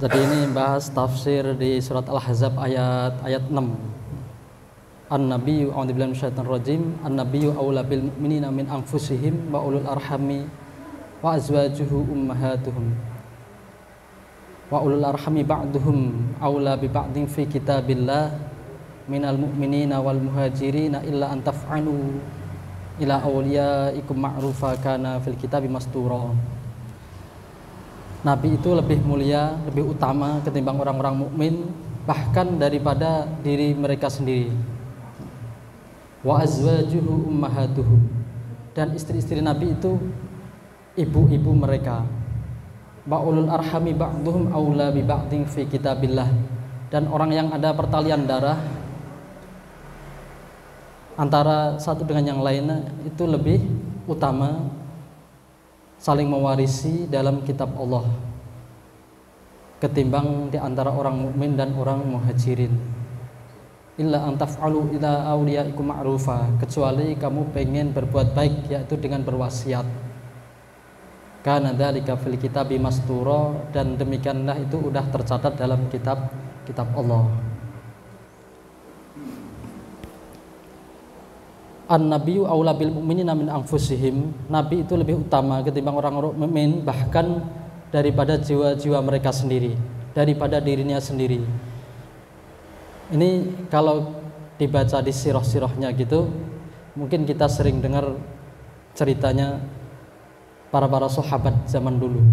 Jadi ini bahas tafsir di surat Al-Ahzab ayat 6. An-nabiyyu a'udzubillahi minasyaitonir rajim. An-nabiyyu aula bil mu'minina min anfusihim wa ulul arhami wa azwajuhu ummahatuhum. Wa ulul arhami ba'duhum aula bi ba'din fi kitabillah minal mu'minina wal muhajirina illa an taf'alu ila awliyaikum ma'rufa kana fil kitabi mastura. Nabi itu lebih mulia, lebih utama ketimbang orang-orang mukmin, bahkan daripada diri mereka sendiri. Wa azwajuhu ummahatuhum, dan istri-istri Nabi itu ibu-ibu mereka. Wa ulul arhami ba'duhum aula bi ba'din fi kitabillah, dan orang yang ada pertalian darah antara satu dengan yang lainnya itu lebih utama saling mewarisi dalam kitab Allah ketimbang di antara orang mukmin dan orang muhajirin. Illa an taf'alu ila awliyaikum ma'rufa, kecuali kamu pengen berbuat baik, yaitu dengan berwasiat. Kana dzalika fil kitabi mastura, dan demikianlah itu udah tercatat dalam kitab Allah. An-nabiyyu aula bil mu'minina min anfusihim, Nabi itu lebih utama ketimbang orang-orang mukmin, bahkan daripada jiwa-jiwa mereka sendiri, daripada dirinya sendiri. Ini kalau dibaca di sirah-sirahnya gitu, mungkin kita sering dengar ceritanya para sahabat zaman dulu.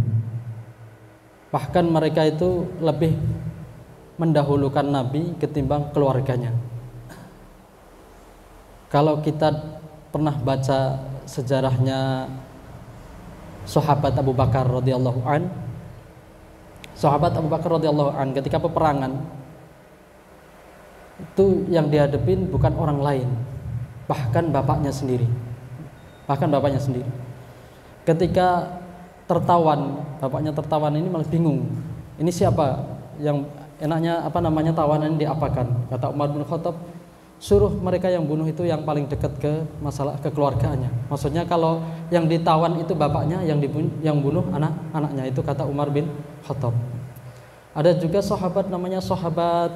Bahkan mereka itu lebih mendahulukan Nabi ketimbang keluarganya. Kalau kita pernah baca sejarahnya sahabat Abu Bakar radhiyallahu an, sahabat Abu Bakar radhiyallahu an ketika peperangan itu yang dihadapin bukan orang lain, bahkan bapaknya sendiri. Ketika tertawan, bapaknya tertawan ini malah bingung. Ini siapa yang enaknya tawanan ini diapakan? Kata Umar bin Khattab, suruh mereka yang bunuh itu yang paling dekat ke masalah kekeluargaannya. Maksudnya kalau yang ditawan itu bapaknya, yang bunuh anak-anaknya, itu kata Umar bin Khattab. Ada juga sahabat namanya sahabat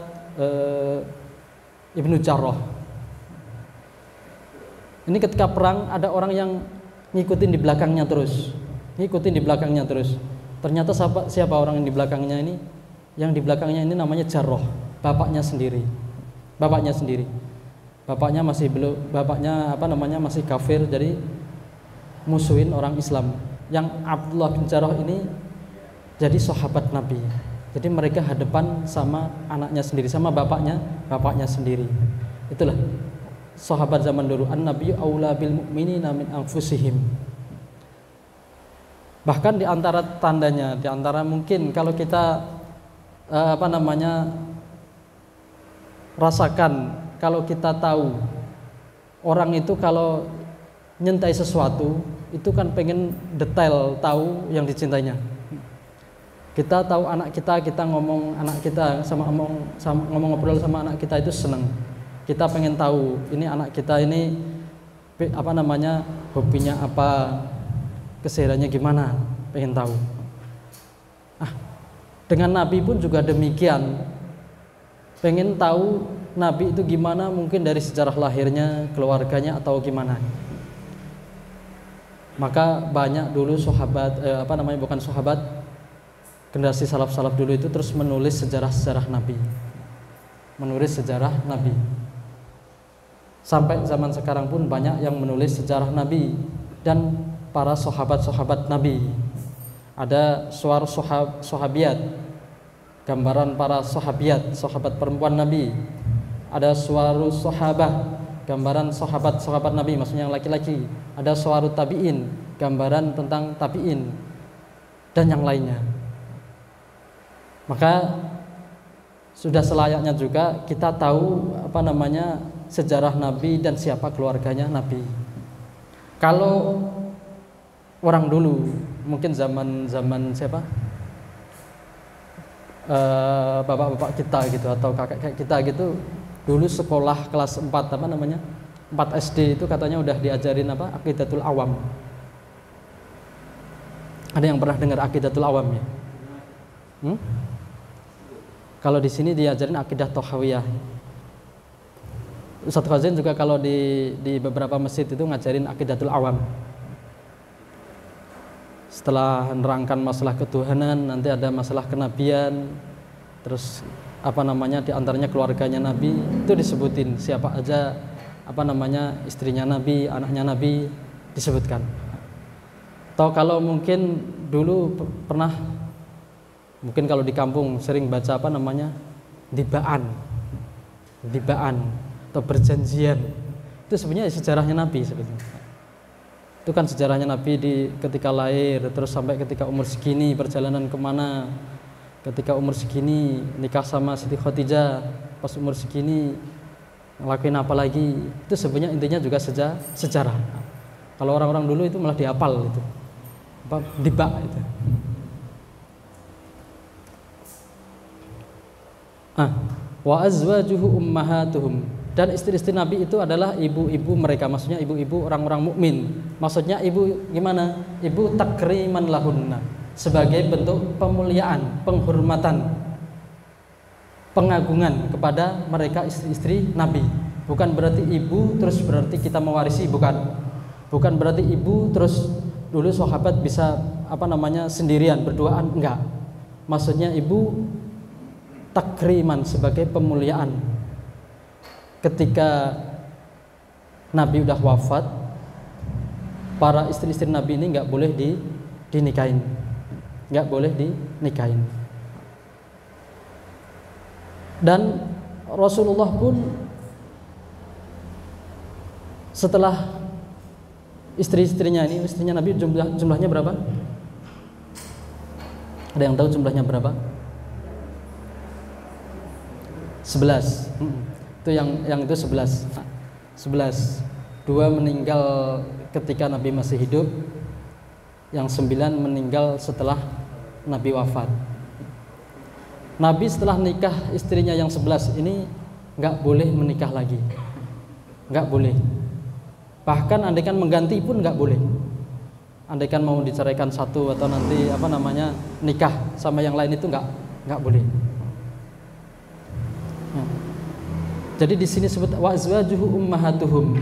Ibnu Jarrah. Ini ketika perang ada orang yang ngikutin di belakangnya terus. Ternyata siapa orang yang di belakangnya ini? Yang di belakangnya ini namanya Jarrah, bapaknya sendiri. Bapaknya masih masih kafir, jadi musuhin orang Islam. Yang Abdullah bin Jarrah ini jadi sahabat Nabi. Jadi mereka hadapan sama anaknya sendiri, sama bapaknya sendiri. Itulah sahabat zaman dulu. An-nabiyyu aula bil mu'minina min anfusihim. Bahkan di antara tandanya, di antara mungkin kalau kita rasakan, kalau kita tahu orang itu kalau nyintai sesuatu itu kan pengen detail tahu yang dicintainya. Kita tahu anak kita ngomong anak kita ngomong ngobrol sama anak kita itu seneng. Kita pengen tahu ini anak kita ini hobinya apa, kesehariannya gimana, pengen tahu. Dengan Nabi pun juga demikian. Pengen tahu Nabi itu gimana, mungkin dari sejarah lahirnya, keluarganya atau gimana. Maka banyak dulu sahabat bukan sahabat, generasi salaf dulu itu terus menulis sejarah Nabi. Sampai zaman sekarang pun banyak yang menulis sejarah Nabi dan para sahabat Nabi. Ada suar sahabiat, gambaran para sahabat perempuan Nabi. Ada suaru sahabah, gambaran sahabat Nabi, maksudnya yang laki-laki. Ada suaru tabi'in, gambaran tentang tabi'in dan yang lainnya. Maka sudah selayaknya juga kita tahu sejarah Nabi dan siapa keluarganya Nabi. Kalau orang dulu, mungkin zaman siapa? Bapak-bapak kita gitu atau kakek kita gitu, dulu sekolah kelas 4 4 SD itu katanya udah diajarin Aqidatul Awam. Ada yang pernah dengar Aqidatul Awam ya? Kalau di sini diajarin akidah Tahawiyah. Ustadz Khazin juga kalau di beberapa masjid itu ngajarin akidatul awam. Setelah nerangkan masalah ketuhanan, nanti ada masalah kenabian, terus di antaranya keluarganya Nabi itu disebutin siapa aja, istrinya Nabi, anaknya Nabi disebutkan. Atau kalau mungkin dulu pernah, mungkin kalau di kampung sering baca dibaan atau berjanjian, itu sebenarnya sejarahnya Nabi sebetulnya. Itu kan sejarahnya Nabi ketika lahir, terus sampai ketika umur segini perjalanan kemana, ketika umur segini nikah sama Siti Khadijah, pas umur segini ngelakuin apa lagi. Itu sebenarnya intinya juga sejarah. Kalau orang-orang dulu itu malah dihafal itu, dibak itu. Wa azwajuhu ummahatuhum, dan istri-istri Nabi itu adalah ibu-ibu mereka, maksudnya ibu-ibu orang-orang mukmin. Maksudnya ibu gimana? Ibu takriman lahunna, sebagai bentuk pemuliaan, penghormatan, pengagungan kepada mereka istri-istri Nabi. Bukan berarti ibu terus berarti kita mewarisi, bukan. Bukan berarti ibu terus dulu sahabat bisa sendirian berduaan, enggak. Maksudnya ibu takriman, sebagai pemuliaan. Ketika Nabi udah wafat, para istri-istri Nabi ini nggak boleh dinikahin, nggak boleh dinikahin. Dan Rasulullah pun setelah istrinya Nabi jumlahnya berapa? Ada yang tahu jumlahnya berapa? 11. Itu yang itu 11. 2 meninggal ketika Nabi masih hidup, yang 9 meninggal setelah Nabi wafat. Nabi setelah nikah istrinya yang 11 ini nggak boleh menikah lagi, nggak boleh. Bahkan andaikan mengganti pun nggak boleh. Andaikan mau diceraikan satu atau nanti nikah sama yang lain itu nggak boleh. Jadi di sini sebut wa azwajuhu ummahatuhum,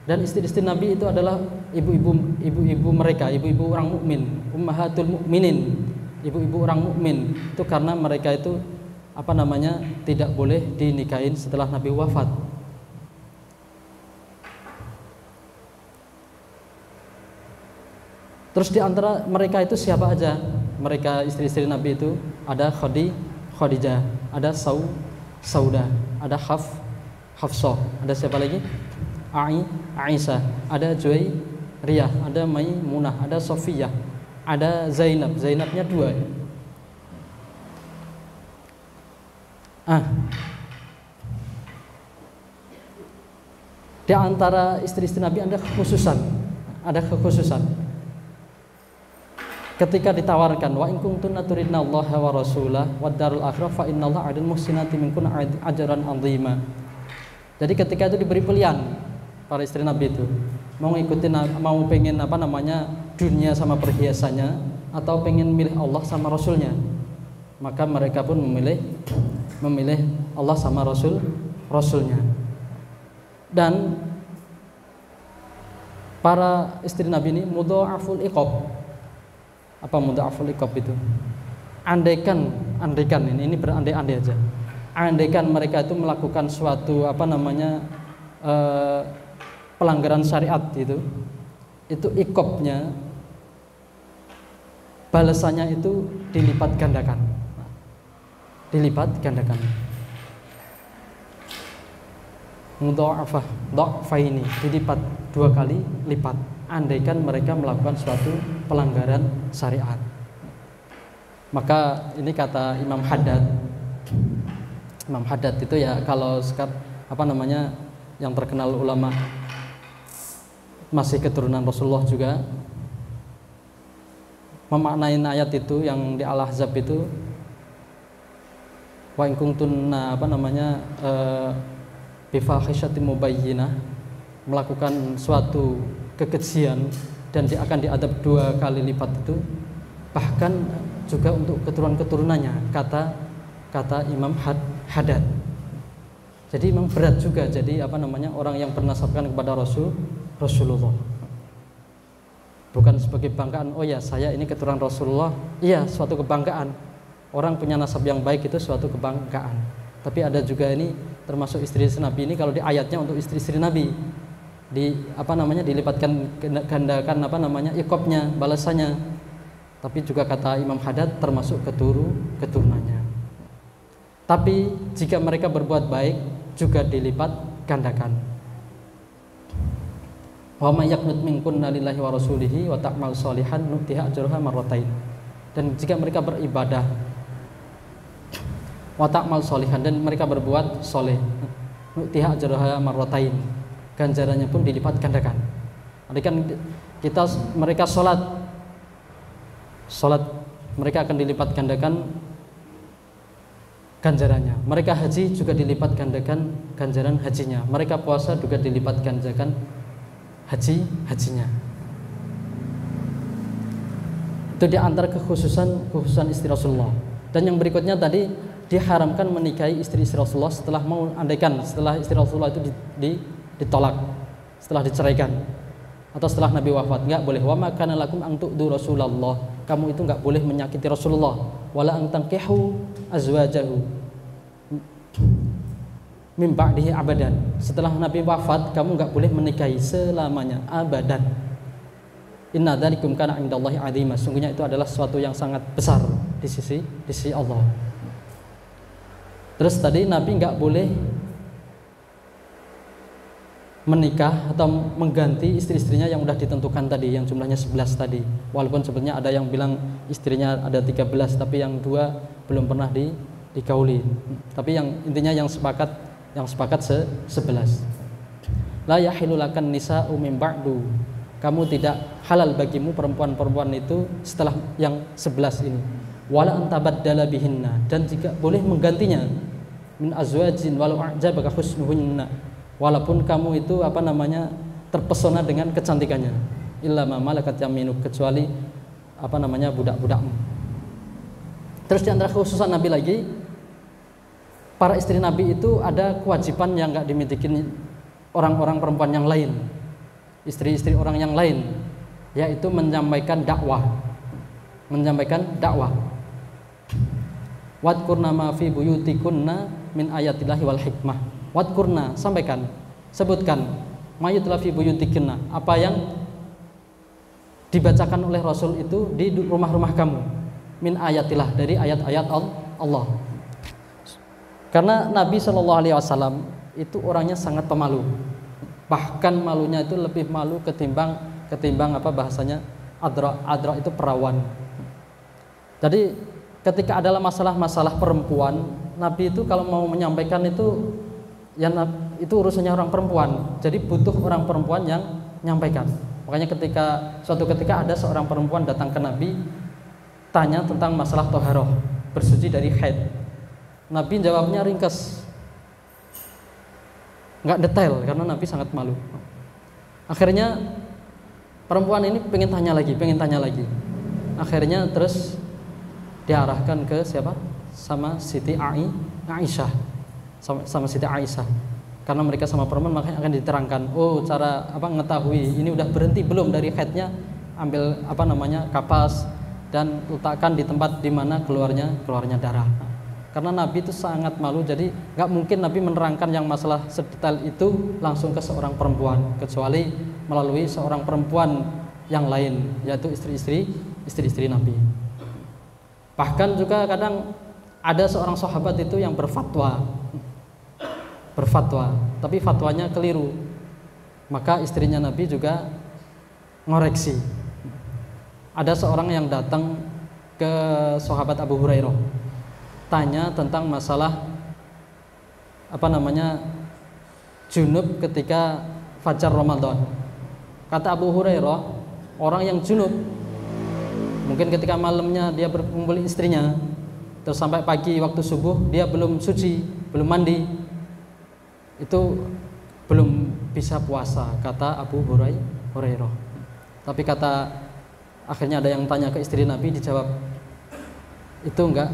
dan istri-istri Nabi itu adalah ibu-ibu mereka, ibu-ibu orang mukmin, ummahatul mukminin, ibu-ibu orang mukmin. Itu karena mereka itu tidak boleh dinikahin setelah Nabi wafat. Terus di antara mereka itu siapa aja? Mereka istri-istri Nabi itu ada Khadijah, ada Saudah, ada Hafsah, ada siapa lagi? Aisyah, ada Juwairiyah, ada Maimunah, ada Sofiyah, ada Zainabnya 2. Di antara istri-istri Nabi ada kekhususan. Ketika ditawarkan wa in kuntunna turidna Allah wa rasulah wad darul akhirah fa innallaha 'adil muhsinati minkunna ajran 'azima. Jadi ketika itu diberi pilihan para istri Nabi itu mau pengen dunia sama perhiasannya atau pengen milih Allah sama Rasulnya, maka mereka pun memilih Allah sama Rasulnya. Dan para istri Nabi ini mudha'aful iqab. Apa mudha'aful iqab itu? Andaikan ini berandai-andai aja. Andaikan mereka itu melakukan suatu pelanggaran syariat itu iqabnya, balasannya itu dilipat gandakan. Mudha'afah, dha'fa ini dilipat 2 kali lipat. Andaikan mereka melakukan suatu pelanggaran syariat. Maka ini kata Imam Haddad itu ya, kalau yang terkenal ulama masih keturunan Rasulullah juga, memaknai ayat itu yang di Al-Ahzab itu, wa in kuntunna bifahishatin mubayyinah, melakukan suatu kekejian dan dia akan diadab 2 kali lipat itu, bahkan juga untuk keturunan-keturunannya, kata kata Imam Haddad. Jadi memang berat juga jadi orang yang bernasabkan kepada Rasulullah. Bukan sebagai banggaan, oh ya saya ini keturunan Rasulullah, iya suatu kebanggaan. Orang punya nasab yang baik itu suatu kebanggaan. Tapi ada juga ini termasuk istri Nabi ini kalau di ayatnya untuk istri-istri Nabi dilipatkan gandakan iqobnya, balasannya. Tapi juga kata Imam Haddad termasuk keturunannya. Tapi jika mereka berbuat baik juga dilipat gandakan. Wa may yaqnut minkunna lillahi wa rasulihi wa ta'mal sholihan nutiha ajruha marratain. Dan jika mereka beribadah wa ta'mal sholihan dan mereka berbuat soleh, nutiha ajruha marratain, ganjarannya pun dilipat gandakan. Jadi kan mereka sholat mereka akan dilipat gandakan ganjarannya. Mereka haji juga dilipat gandakan ganjaran hajinya. Mereka puasa juga dilipat gandakan hajinya. Itu di antara kekhususan istri Rasulullah. Dan yang berikutnya tadi diharamkan menikahi istri-istri Rasulullah setelah istri Rasulullah itu ditolak, setelah diceraikan atau setelah Nabi wafat. Enggak boleh. Wa ma kana lakum an tu'du Rasulullah. Kamu itu enggak boleh menyakiti Rasulullah. Wala an tankihu azwajahu min ba'dihi abadan. Setelah Nabi wafat, kamu enggak boleh menikahi selamanya, abadan. Inna dzalikum kana 'indallahi 'azima. Sungguhnya itu adalah sesuatu yang sangat besar di sisi Allah. Terus tadi Nabi enggak boleh menikah atau mengganti istri-istrinya yang sudah ditentukan tadi, yang jumlahnya 11 tadi. Walaupun sebenarnya ada yang bilang istrinya ada 13, tapi yang 2 belum pernah digauli. Tapi yang intinya yang sepakat 11. La yahilu lakan nisa'u min ba'du. Kamu tidak halal bagimu perempuan-perempuan itu setelah yang 11 ini. Wala antabaddala bihinna, dan jika boleh menggantinya min azwajin walau a'jabaka husnuhunna. Walaupun kamu itu terpesona dengan kecantikannya, illa ma malakat yaminuk, kecuali budak-budakmu. Terus di antara khususan Nabi lagi, para istri Nabi itu ada kewajiban yang enggak dimiliki orang-orang perempuan yang lain, istri-istri orang yang lain, yaitu menyampaikan dakwah. Wadkurna ma fi buyutikunna min ayatillahi wal hikmah. Wadkurna, sebutkan mayutla fi buyutikunna, apa yang dibacakan oleh Rasul itu di rumah-rumah kamu, min ayatillah, dari ayat-ayat Allah. Karena Nabi SAW itu orangnya sangat pemalu. Bahkan malunya itu lebih malu ketimbang bahasanya adra itu perawan. Jadi ketika adalah masalah perempuan, Nabi itu kalau mau menyampaikan itu urusannya orang perempuan. Jadi butuh orang perempuan yang menyampaikan. Makanya suatu ketika ada seorang perempuan datang ke Nabi, tanya tentang masalah toharoh, bersuci dari haid. Nabi jawabnya ringkas, nggak detail karena Nabi sangat malu. Akhirnya perempuan ini pengen tanya lagi. Akhirnya terus diarahkan ke siapa? Sama Siti Aisyah. Sama Siti Aisyah. Karena mereka sama perempuan, makanya akan diterangkan, cara mengetahui ini udah berhenti belum dari haidnya, ambil kapas dan letakkan di tempat di mana keluarnya darah. Karena Nabi itu sangat malu, jadi nggak mungkin Nabi menerangkan yang masalah sedetail itu langsung ke seorang perempuan, kecuali melalui seorang perempuan yang lain, yaitu istri-istri Nabi. Bahkan juga kadang ada seorang sahabat itu yang berfatwa, tapi fatwanya keliru. Maka istrinya Nabi juga ngoreksi. Ada seorang yang datang ke sahabat Abu Hurairah, tanya tentang masalah junub ketika fajar Ramadan. Kata Abu Hurairah, orang yang junub mungkin ketika malamnya dia berkumpul istrinya, terus sampai pagi waktu subuh dia belum suci, belum mandi, itu belum bisa puasa, kata Abu Hurairah. Tapi akhirnya ada yang tanya ke istri Nabi, dijawab, itu enggak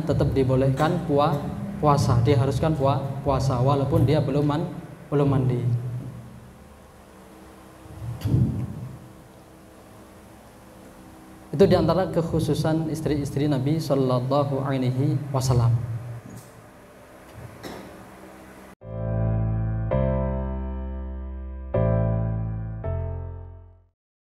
tetap dibolehkan puasa, diharuskan puasa walaupun dia belum mandi. Itu diantara kekhususan istri-istri Nabi Shallallahu Alaihi Wasallam.